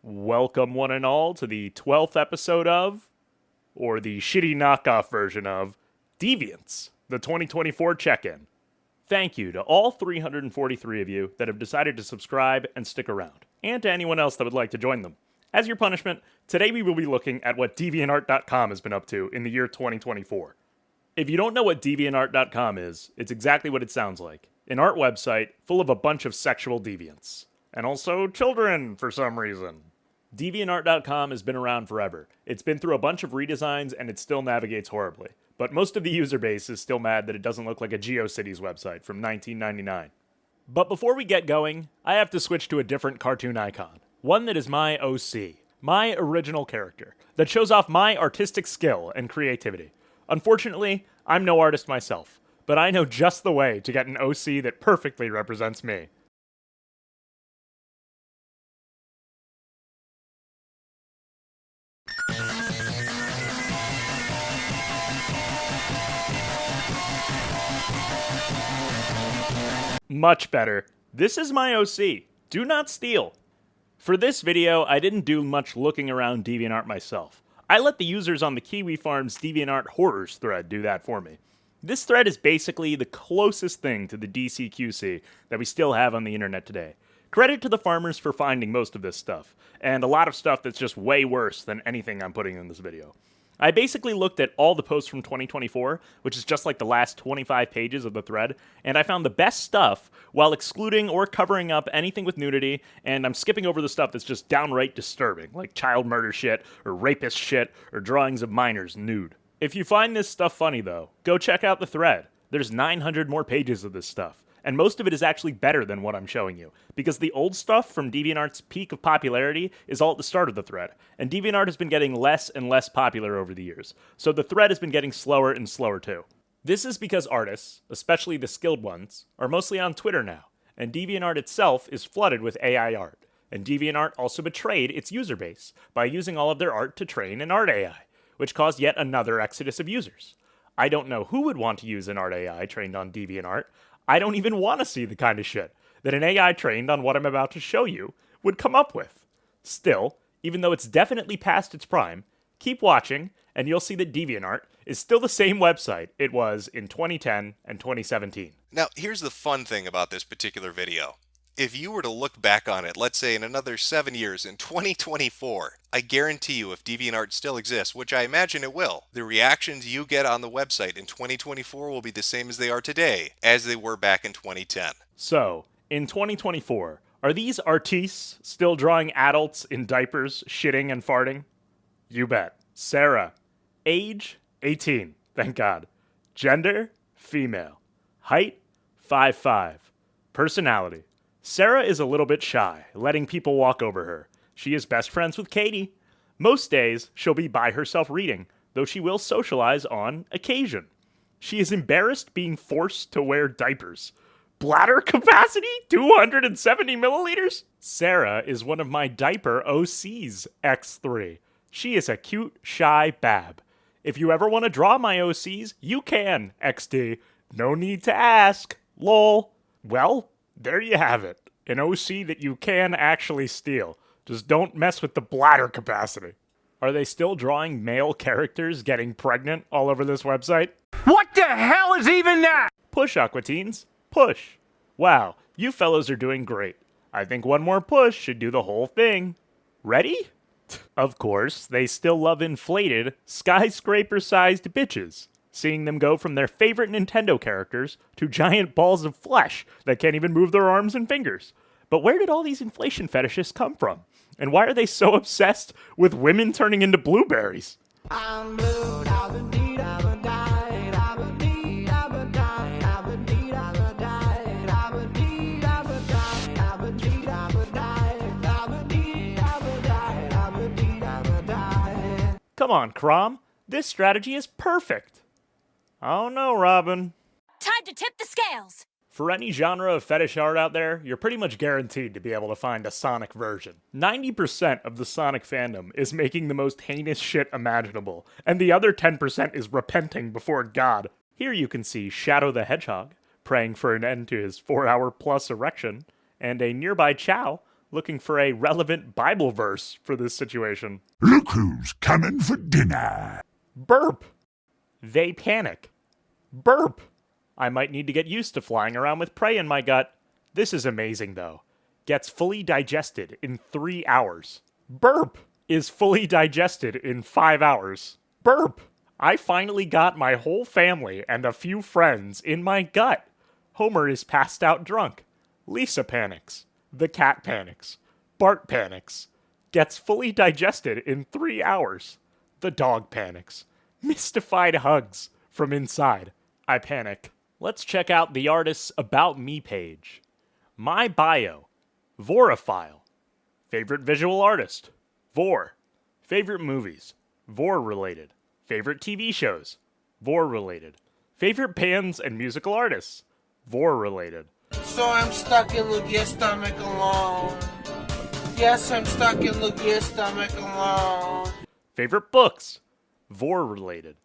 Welcome one and all to the 12th episode of, or the shitty knockoff version of, Deviants, the 2024 check-in. Thank you to all 343 of you that have decided to subscribe and stick around, and to anyone else that would like to join them. As your punishment, today we will be looking at what DeviantArt.com has been up to in the year 2024. If you don't know what DeviantArt.com is, it's exactly what it sounds like. An art website full of a bunch of sexual deviants. And also children, for some reason. DeviantArt.com has been around forever. It's been through a bunch of redesigns and it still navigates horribly. But most of the user base is still mad that it doesn't look like a GeoCities website from 1999. But before we get going, I have to switch to a different cartoon icon. One that is my OC, my original character, that shows off my artistic skill and creativity. Unfortunately, I'm no artist myself, but I know just the way to get an OC that perfectly represents me. Much better. This is my OC. Do not steal. For this video, I didn't do much looking around DeviantArt myself. I let the users on the Kiwi Farms DeviantArt Horrors thread do that for me. This thread is basically the closest thing to the DCQC that we still have on the internet today. Credit to the farmers for finding most of this stuff, and a lot of stuff that's just way worse than anything I'm putting in this video. I basically looked at all the posts from 2024, which is just like the last 25 pages of the thread, and I found the best stuff while excluding or covering up anything with nudity, and I'm skipping over the stuff that's just downright disturbing, like child murder shit, or rapist shit, or drawings of minors nude. If you find this stuff funny though, go check out the thread. There's 900 more pages of this stuff. And most of it is actually better than what I'm showing you, because the old stuff from DeviantArt's peak of popularity is all at the start of the thread, and DeviantArt has been getting less and less popular over the years, so the thread has been getting slower and slower too. This is because artists, especially the skilled ones, are mostly on Twitter now, and DeviantArt itself is flooded with AI art, and DeviantArt also betrayed its user base by using all of their art to train an art AI, which caused yet another exodus of users. I don't know who would want to use an art AI trained on DeviantArt. I don't even want to see the kind of shit that an AI trained on what I'm about to show you would come up with. Still, even though it's definitely past its prime, keep watching and you'll see that DeviantArt is still the same website it was in 2010 and 2017. Now, here's the fun thing about this particular video. If you were to look back on it, let's say in another 7 years, in 2024, I guarantee you if DeviantArt still exists, which I imagine it will, the reactions you get on the website in 2024 will be the same as they are today, as they were back in 2010. So, in 2024, are these artistes still drawing adults in diapers, shitting and farting? You bet. Sarah. Age? 18. Thank God. Gender? Female. Height? 5'5". Personality? Sarah is a little bit shy, letting people walk over her. She is best friends with Katie. Most days, she'll be by herself reading, though she will socialize on occasion. She is embarrassed being forced to wear diapers. Bladder capacity? 270 milliliters? Sarah is one of my diaper OCs, X3. She is a cute, shy bab. If you ever want to draw my OCs, you can, XD. No need to ask. Lol. Well, there you have it. An OC that you can actually steal. Just don't mess with the bladder capacity. Are they still drawing male characters getting pregnant all over this website? What the hell is even that? Push, Aquatines. Push. Wow, you fellows are doing great. I think one more push should do the whole thing. Ready? Of course, they still love inflated, skyscraper-sized bitches. Seeing them go from their favorite Nintendo characters to giant balls of flesh that can't even move their arms and fingers. But where did all these inflation fetishists come from? And why are they so obsessed with women turning into blueberries? I'm blue, Come on, Crom. This strategy is perfect. Oh no, Robin. Time to tip the scales. For any genre of fetish art out there, you're pretty much guaranteed to be able to find a Sonic version. 90% of the Sonic fandom is making the most heinous shit imaginable, and the other 10% is repenting before God. Here you can see Shadow the Hedgehog praying for an end to his 4-hour-plus erection, and a nearby Chow looking for a relevant Bible verse for this situation. Look who's coming for dinner. Burp! They panic. Burp! I might need to get used to flying around with prey in my gut. This is amazing, though. Gets fully digested in 3 hours. Burp! Is fully digested in 5 hours. Burp! I finally got my whole family and a few friends in my gut. Homer is passed out drunk. Lisa panics. The cat panics. Bart panics. Gets fully digested in 3 hours. The dog panics. Mystified hugs from inside. I panic. Let's check out the artist's About Me page. My bio. Vorophile. Favorite visual artist. Vor. Favorite movies. Vor related. Favorite TV shows. Vor related. Favorite bands and musical artists. Vor related. So I'm stuck in Lugia's stomach alone. Yes, I'm stuck in Lugia's stomach alone. Favorite books. Vor related.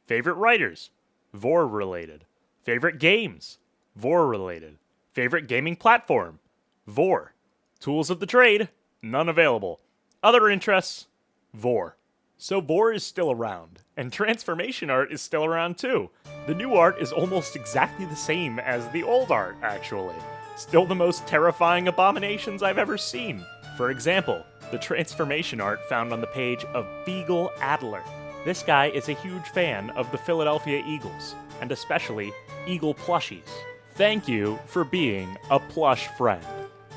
Favorite writers. Vor related. Favorite games. Vor related. Favorite gaming platform. Vor. Tools of the trade. None available. Other interests. Vor. So Vor is still around, and transformation art is still around too. The new art is almost exactly the same as the old art, actually. Still the most terrifying abominations I've ever seen. For example, the transformation art found on the page of Fiechter Adler. This guy is a huge fan of the Philadelphia Eagles, and especially Eagle plushies. Thank you for being a plush friend,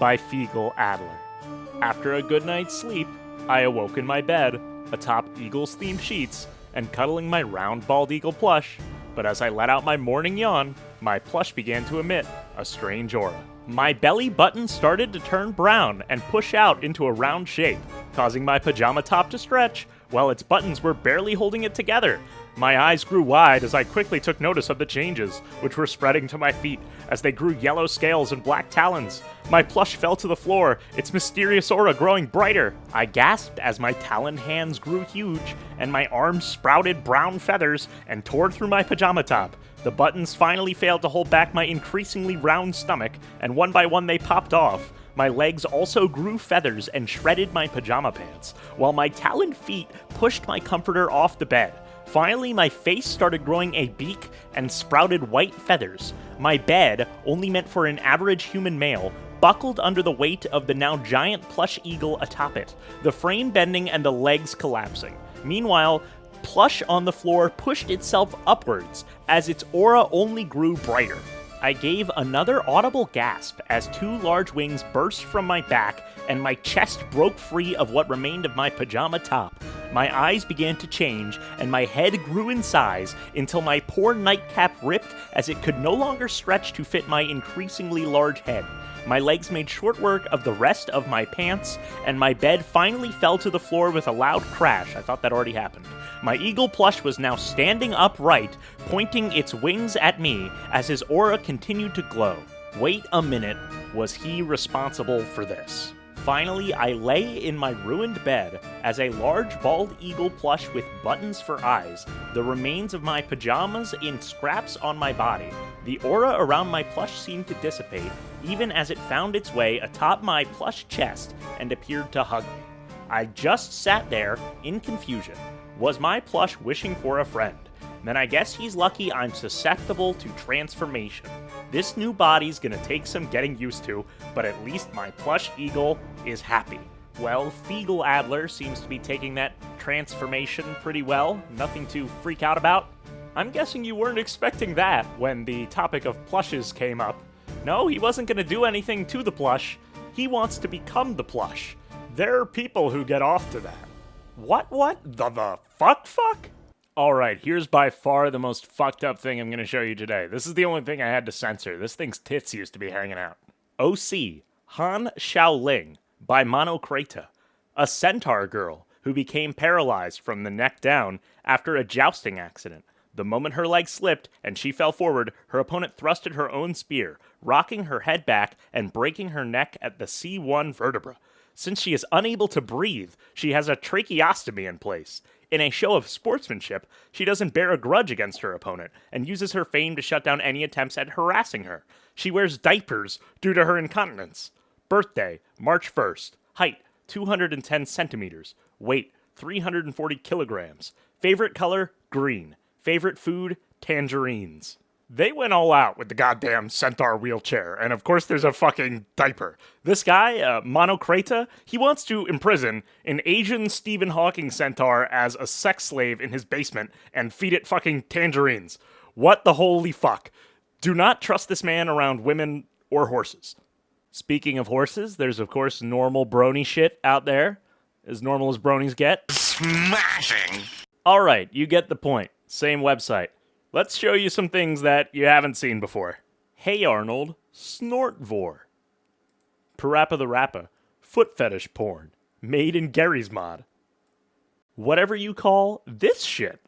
by Fiechter Adler. After a good night's sleep, I awoke in my bed, atop Eagles-themed sheets, and cuddling my round bald eagle plush. But as I let out my morning yawn, my plush began to emit a strange aura. My belly button started to turn brown and push out into a round shape, causing my pajama top to stretch, while its buttons were barely holding it together. My eyes grew wide as I quickly took notice of the changes, which were spreading to my feet as they grew yellow scales and black talons. My plush fell to the floor, its mysterious aura growing brighter. I gasped as my taloned hands grew huge, and my arms sprouted brown feathers and tore through my pajama top. The buttons finally failed to hold back my increasingly round stomach, and one by one they popped off. My legs also grew feathers and shredded my pajama pants, while my taloned feet pushed my comforter off the bed. Finally, my face started growing a beak and sprouted white feathers. My bed, only meant for an average human male, buckled under the weight of the now giant plush eagle atop it, the frame bending and the legs collapsing. Meanwhile, plush on the floor pushed itself upwards as its aura only grew brighter. I gave another audible gasp as 2 large wings burst from my back and my chest broke free of what remained of my pajama top. My eyes began to change and my head grew in size until my poor nightcap ripped as it could no longer stretch to fit my increasingly large head. My legs made short work of the rest of my pants, and my bed finally fell to the floor with a loud crash. I thought that already happened. My eagle plush was now standing upright, pointing its wings at me as his aura continued to glow. Wait a minute, was he responsible for this? Finally, I lay in my ruined bed as a large bald eagle plush with buttons for eyes, the remains of my pajamas in scraps on my body. The aura around my plush seemed to dissipate, even as it found its way atop my plush chest and appeared to hug me. I just sat there, in confusion. Was my plush wishing for a friend? Then I guess he's lucky I'm susceptible to transformation. This new body's gonna take some getting used to, but at least my plush eagle is happy. Well, Fiechter Adler seems to be taking that transformation pretty well. Nothing to freak out about. I'm guessing you weren't expecting that when the topic of plushes came up. No, he wasn't gonna do anything to the plush. He wants to become the plush. There are people who get off to that. What? The fuck? Alright, here's by far the most fucked up thing I'm going to show you today. This is the only thing I had to censor. This thing's tits used to be hanging out. OC, Han Shaoling, by Monocrata. A centaur girl who became paralyzed from the neck down after a jousting accident. The moment her leg slipped and she fell forward, her opponent thrusted her own spear, rocking her head back and breaking her neck at the C1 vertebra. Since she is unable to breathe, she has a tracheostomy in place. In a show of sportsmanship, she doesn't bear a grudge against her opponent and uses her fame to shut down any attempts at harassing her. She wears diapers due to her incontinence. Birthday, March 1st. Height, 210 centimeters. Weight, 340 kilograms. Favorite color, green. Favorite food, tangerines. They went all out with the goddamn centaur wheelchair, and of course there's a fucking diaper. This guy, Monocrata, he wants to imprison an Asian Stephen Hawking centaur as a sex slave in his basement and feed it fucking tangerines. What the holy fuck? Do not trust this man around women or horses. Speaking of horses, there's of course normal brony shit out there. As normal as bronies get. Smashing! Alright, you get the point. Same website. Let's show you some things that you haven't seen before. Hey Arnold, Snortvore. Parappa the Rappa, foot fetish porn, made in Gary's mod. Whatever you call this shit.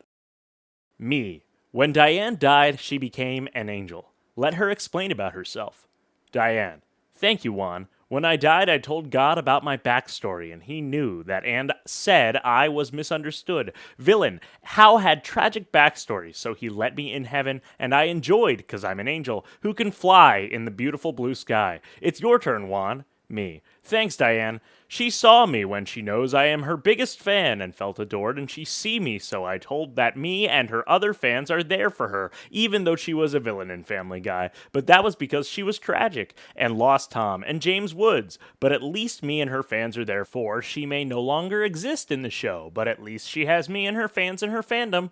Me. When Diane died, she became an angel. Let her explain about herself. Diane. Thank you, Juan. When I died, I told God about my backstory, and he knew that and said I was misunderstood. Villain, Hal had tragic backstory, so he let me in heaven, and I enjoyed, because I'm an angel, who can fly in the beautiful blue sky. It's your turn, Juan. Me. Thanks, Diane. She saw me when she knows I am her biggest fan and felt adored, and she see me, so I told that me and her other fans are there for her, even though she was a villain in Family Guy. But that was because she was tragic, and lost Tom and James Woods. But at least me and her fans are there for. She may no longer exist in the show, but at least she has me and her fans in her fandom.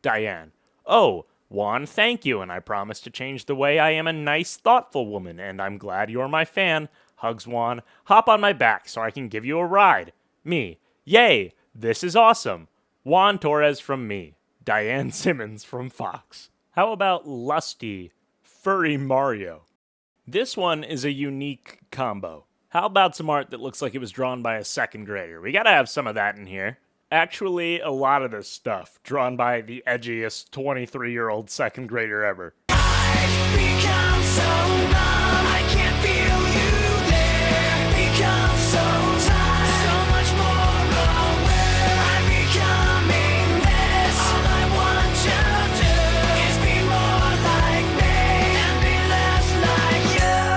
Diane. Oh, Juan, thank you, and I promise to change the way I am a nice, thoughtful woman, and I'm glad you're my fan. Hugs Juan. Hop on my back so I can give you a ride. Me. Yay, this is awesome. Juan Torres from me. Diane Simmons from Fox. How about Lusty, Furry Mario? This one is a unique combo. How about some art that looks like it was drawn by a second grader? We gotta have some of that in here. Actually, a lot of this stuff drawn by the edgiest 23-year-old second grader ever. I've become so numb, I can't feel you there. Become so tired, so much more aware. I'm becoming this. All I want to do is be more like me and be less like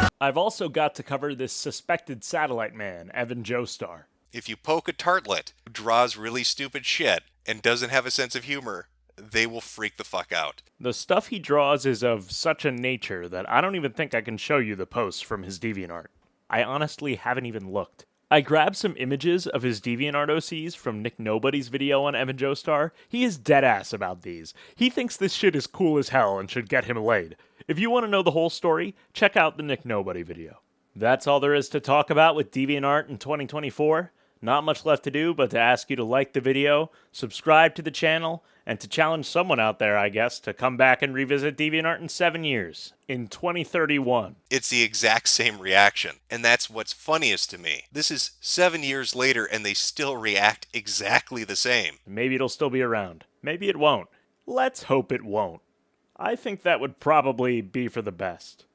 you. I've also got to cover this suspected satellite man, Evan Joestar. If you poke a tartlet who draws really stupid shit and doesn't have a sense of humor, they will freak the fuck out. The stuff he draws is of such a nature that I don't even think I can show you the posts from his DeviantArt. I honestly haven't even looked. I grabbed some images of his DeviantArt OCs from Nick Nobody's video on Evan Joestar. He is deadass about these. He thinks this shit is cool as hell and should get him laid. If you want to know the whole story, check out the Nick Nobody video. That's all there is to talk about with DeviantArt in 2024. Not much left to do but to ask you to like the video, subscribe to the channel, and to challenge someone out there, I guess, to come back and revisit DeviantArt in 7 years, in 2031. It's the exact same reaction, and that's what's funniest to me. This is 7 years later and they still react exactly the same. Maybe it'll still be around. Maybe it won't. Let's hope it won't. I think that would probably be for the best.